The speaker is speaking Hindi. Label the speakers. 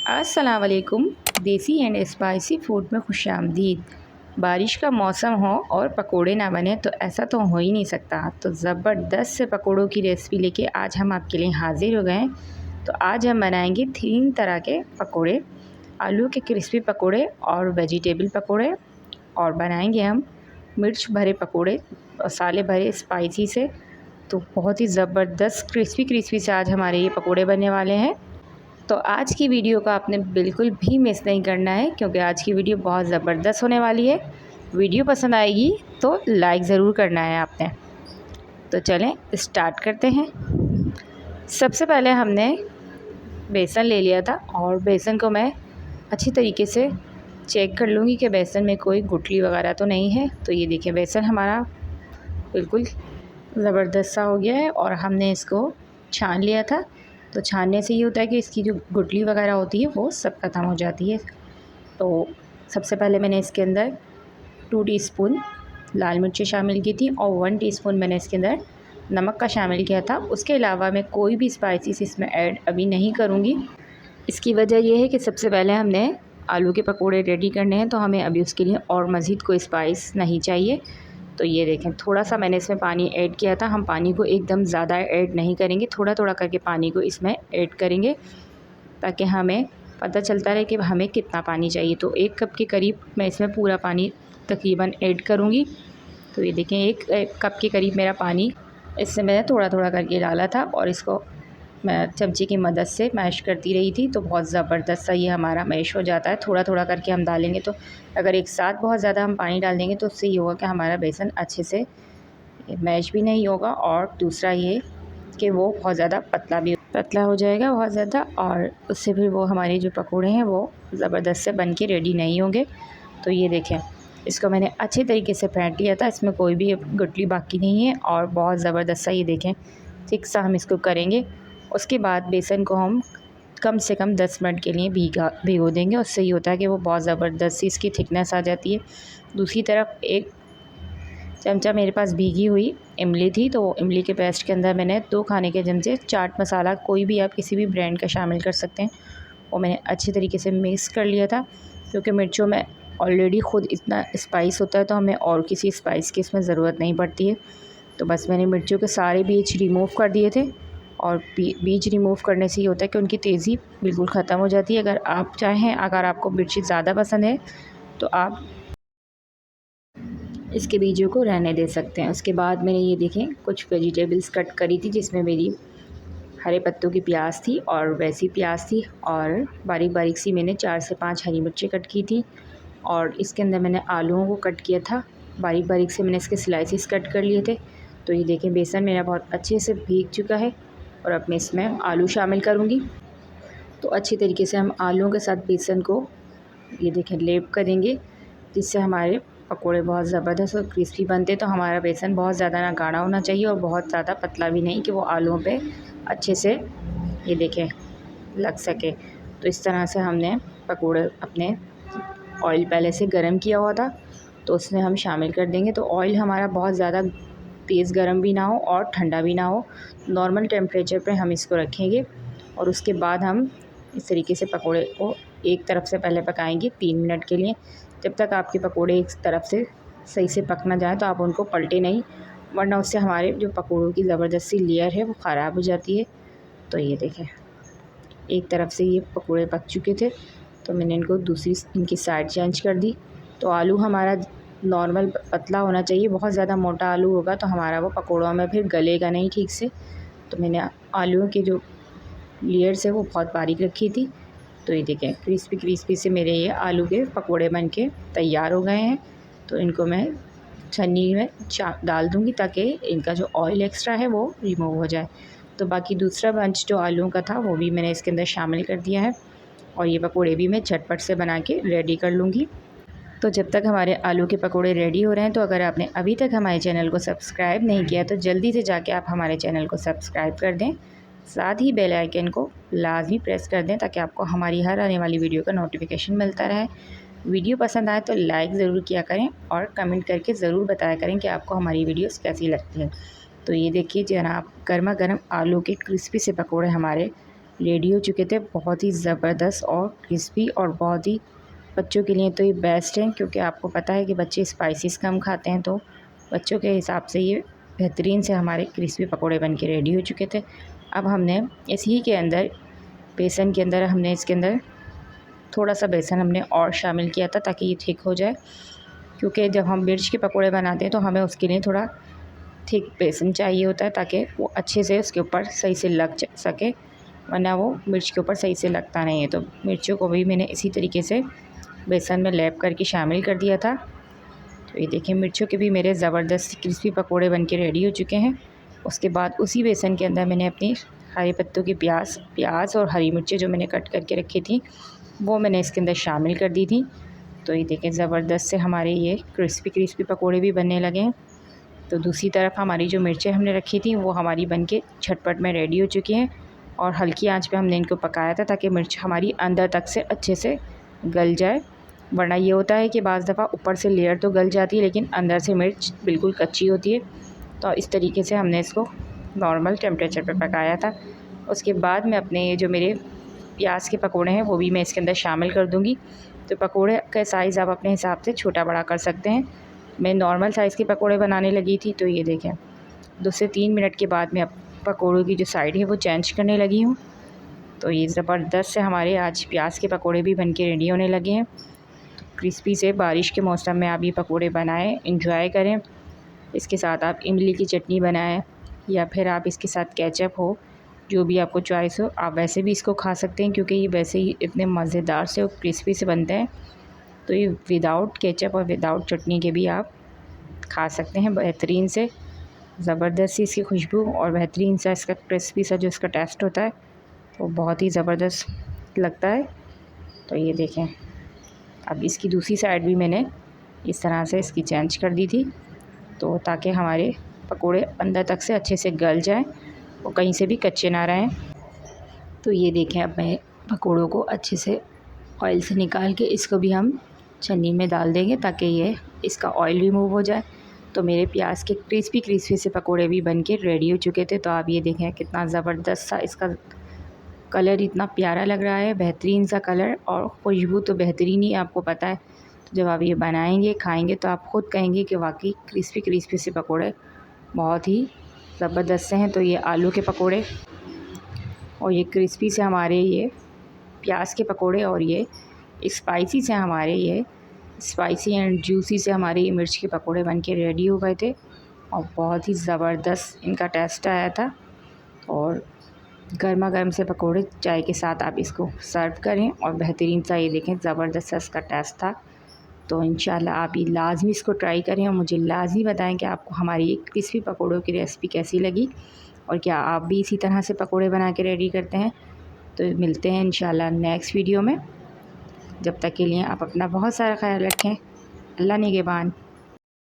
Speaker 1: अस्सलाम वालेकुम। देसी एंड स्पाइसी फूड में खुशामदीद। बारिश का मौसम हो और पकोड़े ना बने तो ऐसा तो हो ही नहीं सकता। तो ज़बरदस्त से पकोड़ों की रेसिपी लेके आज हम आपके लिए हाज़िर हो गए हैं। तो आज हम बनाएंगे 3 तरह के पकोड़े, आलू के क्रिस्पी पकोड़े और वेजिटेबल पकोड़े, और बनाएंगे हम मिर्च भरे पकोड़े, मसाले भरे स्पाइसी से। तो बहुत ही ज़बरदस्त क्रिस्पी क्रिस्पी से आज हमारे ये पकोड़े बनने वाले हैं। तो आज की वीडियो को आपने बिल्कुल भी मिस नहीं करना है, क्योंकि आज की वीडियो बहुत ज़बरदस्त होने वाली है। वीडियो पसंद आएगी तो लाइक ज़रूर करना है आपने। तो चलें स्टार्ट करते हैं। सबसे पहले हमने बेसन ले लिया था, और बेसन को मैं अच्छी तरीके से चेक कर लूँगी कि बेसन में कोई गुठली वगैरह तो नहीं है। तो ये देखिए बेसन हमारा बिल्कुल ज़बरदस्त सा हो गया है, और हमने इसको छान लिया था। तो छानने से ये होता है कि इसकी जो गुठली वगैरह होती है वो सब ख़त्म हो जाती है। तो सबसे पहले मैंने इसके अंदर 2 टीस्पून लाल मिर्ची शामिल की थी, और 1 टीस्पून मैंने इसके अंदर नमक का शामिल किया था। उसके अलावा मैं कोई भी स्पाइसेस इसमें ऐड अभी नहीं करूँगी। इसकी वजह यह है कि सबसे पहले हमने आलू के पकोड़े रेडी करने हैं, तो हमें अभी उसके लिए और मज़ीद कोई स्पाइस नहीं चाहिए। तो ये देखें, थोड़ा सा मैंने इसमें पानी ऐड किया था। हम पानी को एकदम ज़्यादा ऐड नहीं करेंगे, थोड़ा थोड़ा करके पानी को इसमें ऐड करेंगे, ताकि हमें पता चलता रहे कि हमें कितना पानी चाहिए। तो 1 कप के करीब मैं इसमें पूरा पानी तकरीबन ऐड करूँगी। तो ये देखें, 1 कप के करीब मेरा पानी इसमें मैंने थोड़ा थोड़ा करके डाला था, और इसको मैं चमचे की मदद से मैश करती रही थी। तो बहुत ज़बरदस्त सा ये हमारा मैश हो जाता है। थोड़ा थोड़ा करके हम डालेंगे, तो अगर एक साथ बहुत ज़्यादा हम पानी डाल देंगे तो उससे ये होगा कि हमारा बेसन अच्छे से मैश भी नहीं होगा, और दूसरा ये कि वो बहुत ज़्यादा पतला हो जाएगा बहुत ज़्यादा, और उससे फिर वो हमारे जो पकोड़े हैं वो ज़बरदस्त से बन के रेडी नहीं होंगे। तो ये देखें, इसको मैंने अच्छे तरीके से फेंट लिया था, इसमें कोई भी गुठली बाकी नहीं है, और बहुत ज़बरदस्त सा ये देखें थिक सा हम इसको करेंगे। उसके बाद बेसन को हम कम से कम 10 मिनट के लिए भिगो देंगे। उससे ये होता है कि वो बहुत ज़बरदस्त सी इसकी थिकनेस आ जाती है। दूसरी तरफ 1 चमचा मेरे पास भीगी हुई इमली थी, तो इमली के पेस्ट के अंदर मैंने 2 खाने के चमचे चाट मसाला, कोई भी आप किसी भी ब्रांड का शामिल कर सकते हैं, वो मैंने अच्छे तरीके से मिक्स कर लिया था। क्योंकि मिर्चों में ऑलरेडी ख़ुद इतना स्पाइस होता है, तो हमें और किसी स्पाइस की इसमें ज़रूरत नहीं पड़ती है। तो बस मैंने मिर्चों के सारे बीज रिमूव कर दिए थे, और बीज रिमूव करने से ये होता है कि उनकी तेज़ी बिल्कुल ख़त्म हो जाती है। अगर आप चाहें, अगर आपको मिर्ची ज़्यादा पसंद है तो आप इसके बीजों को रहने दे सकते हैं। उसके बाद मैंने ये देखें कुछ वेजिटेबल्स कट करी थी, जिसमें मेरी हरे पत्तों की प्याज थी और वैसी प्याज थी, और बारीक बारीक सी मैंने 4 से 5 हरी मिर्ची कट की थी, और इसके अंदर मैंने आलूओं को कट किया था बारीक बारीक से, मैंने इसके स्लाइसिस कट कर लिए थे। तो ये देखें, बेसन मेरा बहुत अच्छे से भीग चुका है, और अब मैं इसमें आलू शामिल करूँगी। तो अच्छी तरीके से हम आलूओं के साथ बेसन को ये देखें लेप करेंगे, जिससे हमारे पकोड़े बहुत ज़बरदस्त और क्रिस्पी बनते। तो हमारा बेसन बहुत ज़्यादा ना गाढ़ा होना चाहिए, और बहुत ज़्यादा पतला भी नहीं, कि वो आलूओं पे अच्छे से ये देखें लग सके। तो इस तरह से हमने पकोड़े अपने ऑयल पहले से गरम किया हुआ था, तो उसमें हम शामिल कर देंगे। तो ऑयल हमारा बहुत ज़्यादा तेज़ गरम भी ना हो और ठंडा भी ना हो, नॉर्मल टेम्परेचर पे हम इसको रखेंगे। और उसके बाद हम इस तरीके से पकोड़े को एक तरफ से पहले पकाएंगे 3 मिनट के लिए। जब तक आपके पकोड़े एक तरफ से सही से पक ना जाए तो आप उनको पलटे नहीं, वरना उससे हमारे जो पकोड़ों की ज़बरदस्त सी लेयर है वो ख़राब हो जाती है। तो ये देखें, एक तरफ से ये पकोड़े पक चुके थे, तो मैंने इनको दूसरी इनकी साइड चेंज कर दी। तो आलू हमारा नॉर्मल पतला होना चाहिए, बहुत ज़्यादा मोटा आलू होगा तो हमारा वो पकोड़ों में फिर गलेगा नहीं ठीक से। तो मैंने आलूओं की जो लेयर्स है वो बहुत बारीक रखी थी। तो ये देखें, क्रिस्पी क्रिस्पी से मेरे ये आलू के पकोड़े बन के तैयार हो गए हैं। तो इनको मैं छन्नी में डाल दूँगी, ताकि इनका जो ऑयल एक्स्ट्रा है वो रिमूव हो जाए। तो बाकी दूसरा बंच जो आलूओं का था वो भी मैंने इसके अंदर शामिल कर दिया है, और ये पकोड़े भी मैं झटपट से बना के रेडी कर लूँगी। तो जब तक हमारे आलू के पकोड़े रेडी हो रहे हैं, तो अगर आपने अभी तक हमारे चैनल को सब्सक्राइब नहीं किया तो जल्दी से जाके आप हमारे चैनल को सब्सक्राइब कर दें, साथ ही बेल आइकन को लाजमी प्रेस कर दें, ताकि आपको हमारी हर आने वाली वीडियो का नोटिफिकेशन मिलता रहे। वीडियो पसंद आए तो लाइक ज़रूर किया करें, और कमेंट करके ज़रूर बताया करें कि आपको हमारी वीडियोस कैसी लगती है। तो ये देखिए जनाब, गर्मा गर्म आलू के क्रिस्पी से पकोड़े हमारे रेडी हो चुके थे। बहुत ही ज़बरदस्त और क्रिस्पी और बहुत ही बच्चों के लिए तो ये बेस्ट है, क्योंकि आपको पता है कि बच्चे स्पाइसेस कम खाते हैं, तो बच्चों के हिसाब से ये बेहतरीन से हमारे क्रिस्पी पकोड़े बन के रेडी हो चुके थे। अब हमने इसी के अंदर बेसन के अंदर हमने इसके अंदर थोड़ा सा बेसन हमने और शामिल किया था ताकि ये थिक हो जाए, क्योंकि जब हम मिर्च के पकोड़े बनाते हैं तो हमें उसके लिए थोड़ा थिक बेसन चाहिए होता है ताकि वो अच्छे से उसके ऊपर सही से लग सके, वरना वो मिर्च के ऊपर सही से लगता नहीं है। तो मिर्चों को भी मैंने इसी तरीके से बेसन में लैप करके शामिल कर दिया था। तो ये देखिए मिर्चों के भी मेरे ज़बरदस्त क्रिस्पी पकोड़े बन के रेडी हो चुके हैं। उसके बाद उसी बेसन के अंदर मैंने अपनी हरे पत्तों की प्याज और हरी मिर्चें जो मैंने कट करके रखी थी वो मैंने इसके अंदर शामिल कर दी थी। तो ये देखें ज़बरदस्त से हमारे ये क्रिस्पी पकोड़े भी बनने लगे हैं। तो दूसरी तरफ हमारी जो मिर्चें हमने रखी थी वो हमारी बन के झटपट में रेडी हो चुकी हैं, और हल्की आंच पे हमने इनको पकाया था ताकि मिर्च हमारी अंदर तक से अच्छे से गल जाए। वरना ये होता है कि बाज़ दफ़ा ऊपर से लेयर तो गल जाती है लेकिन अंदर से मिर्च बिल्कुल कच्ची होती है। तो इस तरीके से हमने इसको नॉर्मल टेम्परेचर पे पकाया था। उसके बाद मैं अपने ये जो मेरे प्याज के पकोड़े हैं वो भी मैं इसके अंदर शामिल कर दूँगी। तो पकोड़े का साइज़ आप अपने हिसाब से छोटा बड़ा कर सकते हैं। मैं नॉर्मल साइज़ के पकोड़े बनाने लगी थी, तो ये देखें 2 से 3 मिनट के बाद मैं पकोड़ों की जो साइड है वो चेंज करने लगी हूँ। तो ये ज़बरदस्त से हमारे आज प्याज के पकोड़े भी बन के रेडी होने लगे हैं। तो क्रिस्पी से बारिश के मौसम में आप ये पकोड़े बनाएं, इंजॉय करें। इसके साथ आप इमली की चटनी बनाएं या फिर आप इसके साथ केचप हो, जो भी आपको चॉइस हो, आप वैसे भी इसको खा सकते हैं, क्योंकि ये वैसे ही इतने मज़ेदार से और क्रिस्पी से बनते हैं। तो ये विदाउट केचप और विदाउट चटनी के भी आप खा सकते हैं। बेहतरीन से ज़बरदस्त सी इसकी खुशबू और बेहतरीन सा इसका क्रिस्पी सा जो इसका टेस्ट होता है वो बहुत ही ज़बरदस्त लगता है। तो ये देखें अब इसकी दूसरी साइड भी मैंने इस तरह से इसकी चेंज कर दी थी, तो ताकि हमारे पकोड़े अंदर तक से अच्छे से गल जाएं और कहीं से भी कच्चे ना रहें। तो ये देखें अब मैं पकोड़ों को अच्छे से ऑयल से निकाल के इसको भी हम छन्नी में डाल देंगे ताकि ये इसका ऑयल रिमूव हो जाए। तो मेरे प्याज के क्रिस्पी से पकोड़े भी बन के रेडी हो चुके थे। तो आप ये देखें कितना ज़बरदस्त सा इसका कलर इतना प्यारा लग रहा है, बेहतरीन सा कलर और खुशबू तो बेहतरीन ही आपको पता है। तो जब आप ये बनाएंगे खाएंगे तो आप ख़ुद कहेंगे कि वाकई क्रिस्पी से पकोड़े बहुत ही ज़बरदस्त से हैं। तो ये आलू के पकोड़े और ये क्रिस्पी से हमारे ये प्याज के पकोड़े और ये स्पाइसी से हमारे ये स्पाइसी एंड जूसी से हमारे ये मिर्च के पकोड़े बन के रेडी हो गए थे और बहुत ही ज़बरदस्त इनका टेस्ट आया था। और गर्मा गर्म से पकोड़े चाय के साथ आप इसको सर्व करें और बेहतरीन सा ये देखें ज़बरदस्त सा इसका टेस्ट था। तो इंशाल्लाह आप ये लाजमी इसको ट्राई करें और मुझे लाजमी बताएं कि आपको हमारी ये क्रिस्पी पकोड़ों की रेसिपी कैसी लगी और क्या आप भी इसी तरह से पकोड़े बना के रेडी करते हैं। तो मिलते हैं इंशाल्लाह नेक्स्ट वीडियो में। जब तक के लिए आप अपना बहुत सारा ख्याल रखें। अल्लाह निगहबान।